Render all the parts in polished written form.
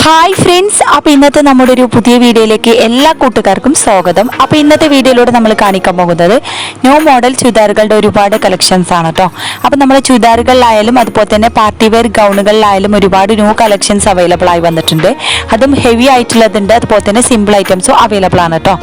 Hi friends, അപ്പോൾ ഇന്നത്തെ നമ്മുടെ ഒരു പുതിയ വീഡിയോയിലേക്ക് എല്ലാ കൂട്ടുകാർക്കും സ്വാഗതം. അപ്പോൾ ഇന്നത്തെ വീഡിയോയിലൂടെ നമ്മൾ കാണിക്കാൻ പോകുന്നത് ന്യൂ മോഡൽ ചുരിദാറുകളുടെ ഒരുപാട് കളക്ഷൻസ് ആണ് കേട്ടോ. അപ്പോൾ നമ്മൾ ചുരിദാറുകളിലായാലും അതുപോലെ തന്നെ പാർട്ടി വെയർ ഗൗണുകളിലായാലും ഒരുപാട് ന്യൂ കളക്ഷൻസ് അവൈലബിൾ ആയി വന്നിട്ടുണ്ട്. അതും ഹെവി ആയിട്ടുള്ളതുണ്ട്, അതുപോലെ തന്നെ സിമ്പിൾ ഐറ്റംസും അവൈലബിൾ ആണ് കേട്ടോ.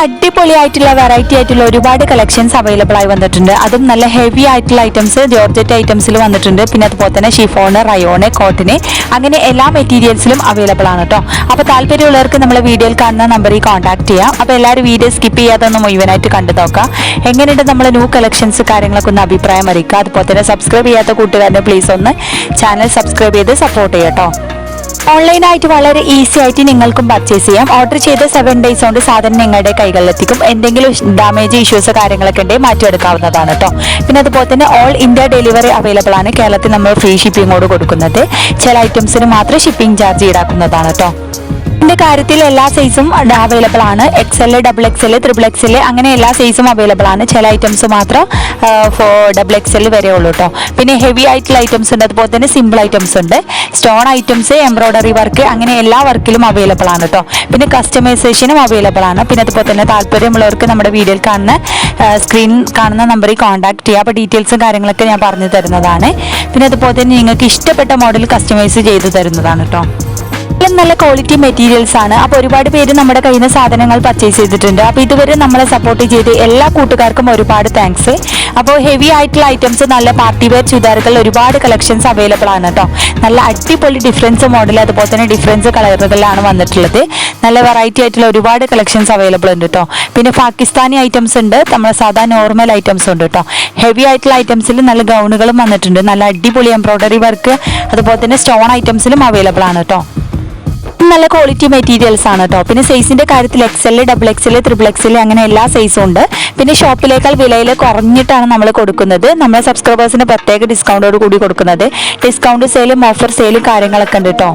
അടിപൊളി ആയിട്ടുള്ള വെറൈറ്റി ആയിട്ടുള്ള ഒരുപാട് കളക്ഷൻസ് അവൈലബിൾ ആയി വന്നിട്ടുണ്ട്. അതും നല്ല ഹെവി ആയിട്ടുള്ള ഐറ്റംസ് ജോർജറ്റ് ഐറ്റംസിൽ വന്നിട്ടുണ്ട്. പിന്നെ അതുപോലെ തന്നെ ഷിഫോണ്, റയോണ്, കോട്ടന് അങ്ങനെ എല്ലാ മെറ്റീരിയൽസിലും അവൈലബിൾ ആണ് കേട്ടോ. അപ്പോൾ താല്പര്യമുള്ളവർക്ക് നമ്മളെ വീഡിയോയിൽ കാണുന്ന നമ്പറിൽ കോൺടാക്ട് ചെയ്യാം. അപ്പോൾ എല്ലാവരും വീഡിയോ സ്കിപ്പ് ചെയ്യാതെ ഒന്ന് മുഴുവനായിട്ട് കണ്ടു നോക്കാം. എങ്ങനെയുണ്ട് നമ്മളെ ന്യൂ കളക്ഷൻസ് കാര്യങ്ങളൊക്കെ ഒന്ന് അഭിപ്രായം അറിയിക്കുക. അതുപോലെ തന്നെ സബ്സ്ക്രൈബ് ചെയ്യാത്ത കൂട്ടുകാരനെ പ്ലീസ് ഒന്ന് ചാനൽ സബ്സ്ക്രൈബ് ചെയ്ത് സപ്പോർട്ട് ചെയ്യാം കേട്ടോ. ഓൺലൈനായിട്ട് വളരെ ഈസി ആയിട്ട് നിങ്ങൾക്കും പർച്ചേസ് ചെയ്യാം. ഓർഡർ ചെയ്ത് 7 days കൊണ്ട് സാധനം നിങ്ങളുടെ കൈകളിലെത്തിക്കും. എന്തെങ്കിലും ഡാമേജ് ഇഷ്യൂസ് കാര്യങ്ങളൊക്കെ ഉണ്ടെങ്കിൽ മാറ്റിയെടുക്കാവുന്നതാണ് കേട്ടോ. പിന്നെ അതുപോലെ തന്നെ ഓൾ ഇന്ത്യ ഡെലിവറി അവൈലബിൾ ആണ്. കേരളത്തിൽ നമ്മൾ ഫ്രീ ഷിപ്പിങ്ങോട് കൊടുക്കുന്നത്. ചില ഐറ്റംസിന് മാത്രം ഷിപ്പിംഗ് ചാർജ് ഈടാക്കുന്നതാണ് കേട്ടോ. ഇതിന്റെ കാര്യത്തിൽ എല്ലാ സൈസും അവൈലബിൾ ആണ്. XL, XXL, XXL അങ്ങനെ എല്ലാ സൈസും അവൈലബിൾ ആണ്. ചില ഐറ്റംസ് മാത്രം XXL വരെ ഉള്ളൂ കേട്ടോ. പിന്നെ ഹെവി ആയിട്ടുള്ള ഐറ്റംസ് ഉണ്ട്, അതുപോലെ തന്നെ സിമ്പിൾ ഐറ്റംസ് ഉണ്ട്. സ്റ്റോൺ ഐറ്റംസ്, എംബ്രോയിഡറി വർക്ക് അങ്ങനെ എല്ലാ വർക്കിലും അവൈലബിൾ ആണ് കേട്ടോ. പിന്നെ കസ്റ്റമൈസേഷനും അവൈലബിൾ ആണ്. പിന്നെ അതുപോലെ തന്നെ താല്പര്യമുള്ളവർക്ക് നമ്മുടെ വീഡിയോയിൽ കാണുന്ന സ്ക്രീൻ കാണുന്ന നമ്പറിൽ കോൺടാക്ട് ചെയ്യുക. അപ്പോൾ ഡീറ്റെയിൽസും കാര്യങ്ങളൊക്കെ ഞാൻ പറഞ്ഞു തരുന്നതാണ്. പിന്നെ അതുപോലെ തന്നെ നിങ്ങൾക്ക് ഇഷ്ടപ്പെട്ട മോഡൽ കസ്റ്റമൈസ് ചെയ്ത് തരുന്നതാണ് കേട്ടോ. നല്ല ക്വാളിറ്റി മെറ്റീരിയൽസ് ആണ്. അപ്പോൾ ഒരുപാട് പേര് നമ്മുടെ കയ്യിൽ നിന്ന് സാധനങ്ങൾ പർച്ചേസ് ചെയ്തിട്ടുണ്ട്. അപ്പോൾ ഇതുവരെ നമ്മളെ സപ്പോർട്ട് ചെയ്ത് എല്ലാ കൂട്ടുകാർക്കും ഒരുപാട് താങ്ക്സ്. അപ്പോൾ ഹെവി ആയിട്ടുള്ള ഐറ്റംസ്, നല്ല പാർട്ടി വെയർ ചുരിദാറുകൾ ഒരുപാട് കളക്ഷൻസ് അവൈലബിൾ ആണ് കേട്ടോ. നല്ല അടിപൊളി ഡിഫറൻസ് മോഡൽ, അതുപോലെ തന്നെ ഡിഫറൻസ് കളറുകളിലാണ് വന്നിട്ടുള്ളത്. നല്ല വെറൈറ്റി ആയിട്ടുള്ള ഒരുപാട് കളക്ഷൻസ് അവൈലബിൾ ഉണ്ട് കേട്ടോ. പിന്നെ പാകിസ്ഥാനി ഐറ്റംസ് ഉണ്ട്, നമ്മുടെ സാധാ നോർമൽ ഐറ്റംസ് ഉണ്ട് കേട്ടോ. ഹെവി ആയിട്ടുള്ള ഐറ്റംസിൽ നല്ല ഗൗണുകളും വന്നിട്ടുണ്ട്. നല്ല അടിപൊളി എംബ്രോയിഡറി വർക്ക്, അതുപോലെ തന്നെ സ്റ്റോൺ ഐറ്റംസിലും അവൈലബിൾ ആണ് കേട്ടോ. നല്ല ക്വാളിറ്റി മെറ്റീരിയൽസ് ആണ് കേട്ടോ. പിന്നെ സൈസിന്റെ കാര്യത്തിൽ XL, XXL, XXL അങ്ങനെ എല്ലാ സൈസും ഉണ്ട്. പിന്നെ ഷോപ്പിലേക്കാൾ വിലയിൽ കുറഞ്ഞിട്ടാണ് നമ്മൾ കൊടുക്കുന്നത്. നമ്മളെ സബ്സ്ക്രൈബേഴ്സിന് പ്രത്യേക ഡിസ്കൗണ്ടോട് കൂടി കൊടുക്കുന്നത്. ഡിസ്കൗണ്ട് സെയിലും ഓഫർ സെയിലും കാര്യങ്ങളൊക്കെ ഉണ്ട് കേട്ടോ.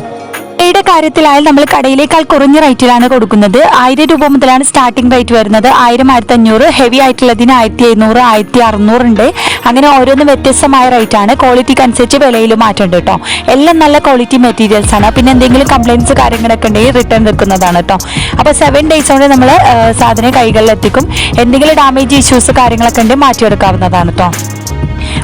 യുടെ കാര്യത്തിലായാലും നമ്മൾ കടയിലേക്കാൾ കുറഞ്ഞ റേറ്റിലാണ് കൊടുക്കുന്നത്. 1000 രൂപ മുതലാണ് സ്റ്റാർട്ടിംഗ് റേറ്റ് വരുന്നത്. 1000, 1500, ഹെവി ആയിട്ടുള്ളതിന് 1700, 1600 ഉണ്ട്. അങ്ങനെ ഓരോന്ന് വ്യത്യസ്തമായ റേറ്റ് ആണ്. ക്വാളിറ്റിക്ക് അനുസരിച്ച് വിലയിൽ മാറ്റമുണ്ട് കേട്ടോ. എല്ലാം നല്ല ക്വാളിറ്റി മെറ്റീരിയൽസ് ആണ്. പിന്നെ എന്തെങ്കിലും കംപ്ലയിൻസ് കാര്യങ്ങളൊക്കെ ഉണ്ടെങ്കിൽ റിട്ടേൺ വെക്കുന്നതാണ് കേട്ടോ. അപ്പോൾ 7 days കൊണ്ട് നമ്മൾ സാധനം കൈകളിൽ എത്തിക്കും. എന്തെങ്കിലും ഡാമേജ് ഇഷ്യൂസ് കാര്യങ്ങളൊക്കെ ഉണ്ടെങ്കിൽ മാറ്റിയെടുക്കാവുന്നതാണ് കേട്ടോ.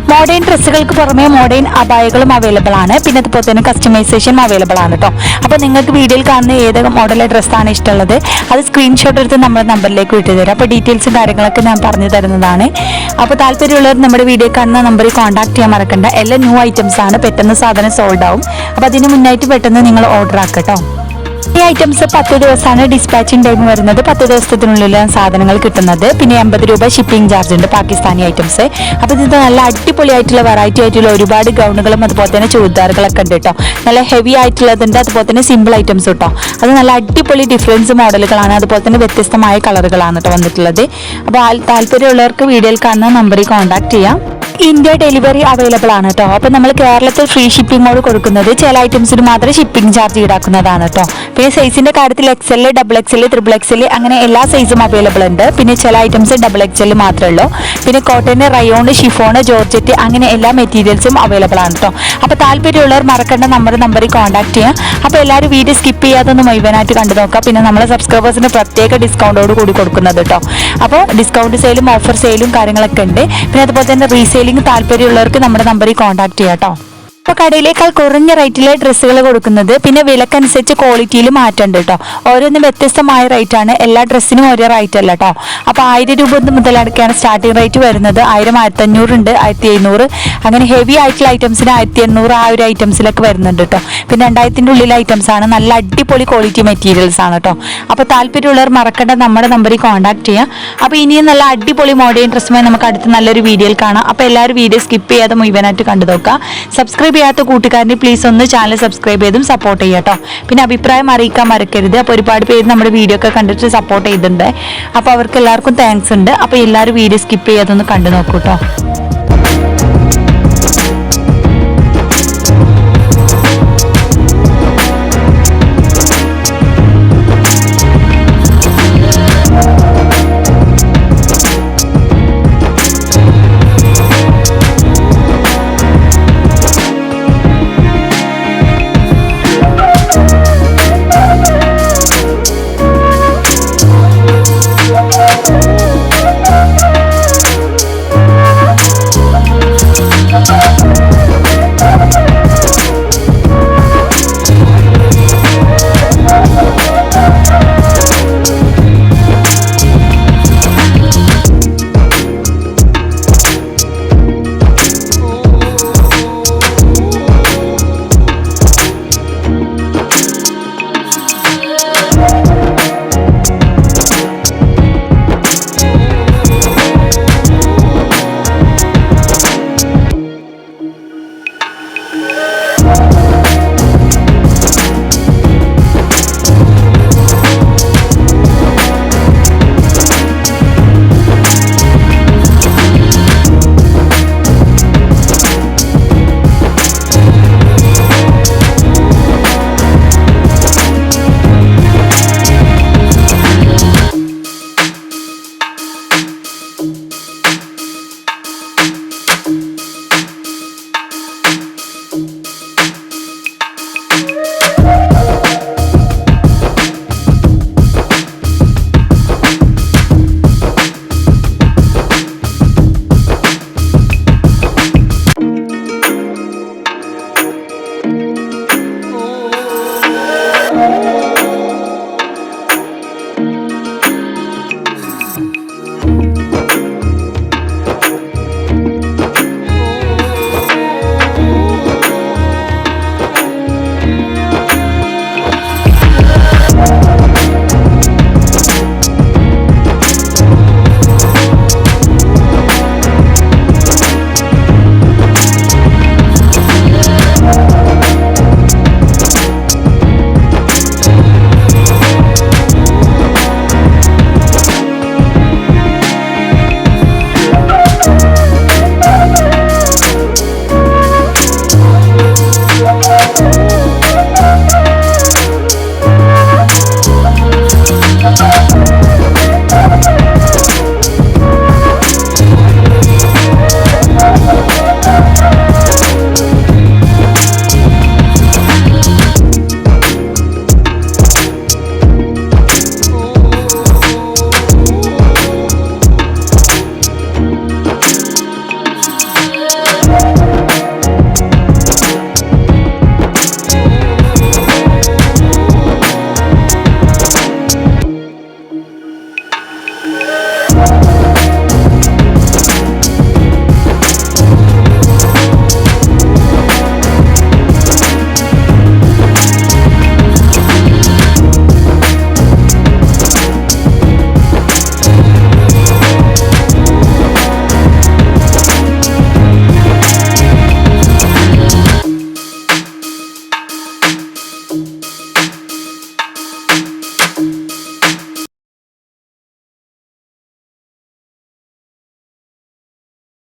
മോഡേൺ ഡ്രസ്സുകൾക്ക് പുറമെ മോഡേൺ അബായകളും അവൈലബിൾ ആണ്. പിന്നെ അതുപോലെ തന്നെ കസ്റ്റമൈസേഷൻ അവൈലബിൾ ആണ് കേട്ടോ. അപ്പോൾ നിങ്ങൾക്ക് വീഡിയോയിൽ കാണുന്ന ഏത് മോഡൽ ഡ്രസ്സാണ് ഇഷ്ടമുള്ളത് അത് സ്ക്രീൻഷോട്ട് എടുത്ത് നമ്മുടെ നമ്പറിലേക്ക് വിട്ടു തരാം. അപ്പോൾ ഡീറ്റെയിൽസും കാര്യങ്ങളൊക്കെ ഞാൻ പറഞ്ഞു തരുന്നതാണ്. അപ്പോൾ താല്പര്യമുള്ളവർ നമ്മുടെ വീഡിയോ കാണുന്ന നമ്പറിൽ കോൺടാക്ട് ചെയ്യാൻ മറക്കണ്ട. എല്ലാം ന്യൂ ഐറ്റംസ് ആണ്. പെട്ടെന്ന് സാധനം സോൾഡ് ആവും. അപ്പോൾ അതിന് മുന്നായിട്ട് പെട്ടെന്ന് നിങ്ങൾ ഓർഡർ ആക്കുക കേട്ടോ. ഈ ഐറ്റംസ് 10 ദിവസമാണ് ഡിസ്പാച്ചിങ് ടൈം വരുന്നത്. 10 ദിവസത്തിനുള്ളിലാണ് സാധനങ്ങൾ കിട്ടുന്നത്. പിന്നെ 80 രൂപ ഷിപ്പിംഗ് ചാർജ് ഉണ്ട് പാകിസ്ഥാനി ഐറ്റംസ്. അപ്പോൾ ഇത് നല്ല അടിപൊളിയായിട്ടുള്ള വെറൈറ്റി ആയിട്ടുള്ള ഒരുപാട് ഗൗണുകളും അതുപോലെ തന്നെ ചുരിദാറുകളൊക്കെ ഉണ്ട് കേട്ടോ. നല്ല ഹെവി ആയിട്ടുള്ളതുണ്ട്, അതുപോലെ തന്നെ സിമ്പിൾ ഐറ്റംസ് കേട്ടോ. അത് നല്ല അടിപൊളി ഡിഫറൻസ് മോഡലുകളാണ്, അതുപോലെ തന്നെ വ്യത്യസ്തമായ കളറുകളാണ് കേട്ടോ വന്നിട്ടുള്ളത്. അപ്പോൾ താല്പര്യമുള്ളവർക്ക് വീഡിയോയിൽ കാണുന്ന നമ്പറിൽ കോൺടാക്ട് ചെയ്യാം. ഇന്ത്യ ഡെലിവറി അവൈലബിൾ ആണ് കേട്ടോ. അപ്പോൾ നമ്മൾ കേരളത്തിൽ ഫ്രീ ഷിപ്പിങ്ങോട് കൊടുക്കുന്നത്. ചില ഐറ്റംസിന് മാത്രം ഷിപ്പിംഗ് ചാർജ് ഈടാക്കുന്നതാണ് കേട്ടോ. പിന്നെ സൈസിന്റെ കാര്യത്തിൽ XL, XXL, XXL അങ്ങനെ എല്ലാ സൈസും അവൈലബിൾ ഉണ്ട്. പിന്നെ ചില ഐറ്റംസ് XXL മാത്രമേ ഉള്ളൂ. പിന്നെ കോട്ടന്, റയോണ്, ഷിഫോണ്, ജോർജറ്റ് അങ്ങനെ എല്ലാ മെറ്റീരിയൽസും അവൈലബിൾ ആണ് കേട്ടോ. അപ്പോൾ താല്പര്യമുള്ളവർ മറക്കേണ്ട നമ്പറിൽ കോൺടാക്ട് ചെയ്യാം. അപ്പോൾ എല്ലാവരും വീഡിയോ സ്കിപ്പ് ചെയ്യാതൊന്ന് മുഴുവനായിട്ട് കണ്ടു നോക്കാം. പിന്നെ നമ്മളെ സബ്സ്ക്രൈബേഴ്സിന് പ്രത്യേക ഡിസ്കൗണ്ടോട് കൂടി കൊടുക്കുന്നത് കേട്ടോ. അപ്പോൾ ഡിസ്കൗണ്ട് സെയിലും ഓഫർ സെയിലും കാര്യങ്ങളൊക്കെ ഉണ്ട്. പിന്നെ അതുപോലെ തന്നെ റീസെയിലിംഗ് താല്പര്യമുള്ളവർക്ക് നമ്മുടെ നമ്പറിൽ കോൺടാക്ട് ചെയ്യാം കേട്ടോ. ഇപ്പോൾ കടയിലേക്കാൾ കുറഞ്ഞ റേറ്റിലെ ഡ്രസ്സുകൾ കൊടുക്കുന്നത്. പിന്നെ വിലക്കനുസരിച്ച് ക്വാളിറ്റിയിൽ മാറ്റമുണ്ട് കേട്ടോ. ഓരോന്നും വ്യത്യസ്തമായ റേറ്റ് ആണ്. എല്ലാ ഡ്രസ്സിനും ഒരേ റേറ്റ് അല്ല കേട്ടോ. അപ്പോൾ 1000 രൂപ മുതലടക്കാണ് സ്റ്റാർട്ടിംഗ് റേറ്റ് വരുന്നത്. 1000, 1500 ഉണ്ട്, 1700 അങ്ങനെ ഹെവി ആയിട്ടുള്ള ഐറ്റംസിന് 1800 ആ ഒരു ഐറ്റംസിലൊക്കെ വരുന്നുണ്ട് കേട്ടോ. പിന്നെ 2000-ന്റെ ഉള്ളിലെ ഐറ്റംസ് ആണ്. നല്ല അടിപൊളി ക്വാളിറ്റി മെറ്റീരിയൽസ് ആണ് കേട്ടോ. അപ്പോൾ താല്പര്യമുള്ളവർ മറക്കേണ്ട നമ്മുടെ നമ്പറിൽ കോൺടാക്ട് ചെയ്യാം. അപ്പോൾ ഇനിയും നല്ല അടിപൊളി മോഡേൺ ഡ്രസ്സുമായി നമുക്ക് അടുത്ത നല്ലൊരു വീഡിയോയിൽ കാണാം. അപ്പോൾ എല്ലാവരും വീഡിയോ സ്കിപ്പ് ചെയ്യാതെ മുഴുവനായിട്ട് കണ്ടു നോക്കുക. സബ്സ്ക്രൈബ് ചെയ്യാത്ത കൂട്ടുകാരനെ പ്ലീസ് ഒന്ന് ചാനൽ സബ്സ്ക്രൈബ് ചെയ്തും സപ്പോർട്ട് ചെയ്യാം കേട്ടോ. പിന്നെ അഭിപ്രായം അറിയിക്കാൻ മറക്കരുത്. അപ്പോൾ ഒരുപാട് പേര് നമ്മുടെ വീഡിയോ ഒക്കെ കണ്ടിട്ട് സപ്പോർട്ട് ചെയ്തിട്ടുണ്ട്. അപ്പോൾ അവർക്ക് എല്ലാവർക്കും താങ്ക്സ് ഉണ്ട്. അപ്പോൾ എല്ലാവരും വീഡിയോ സ്കിപ്പ് ചെയ്യാതെ ഒന്ന് കണ്ടു നോക്കൂ കേട്ടോ.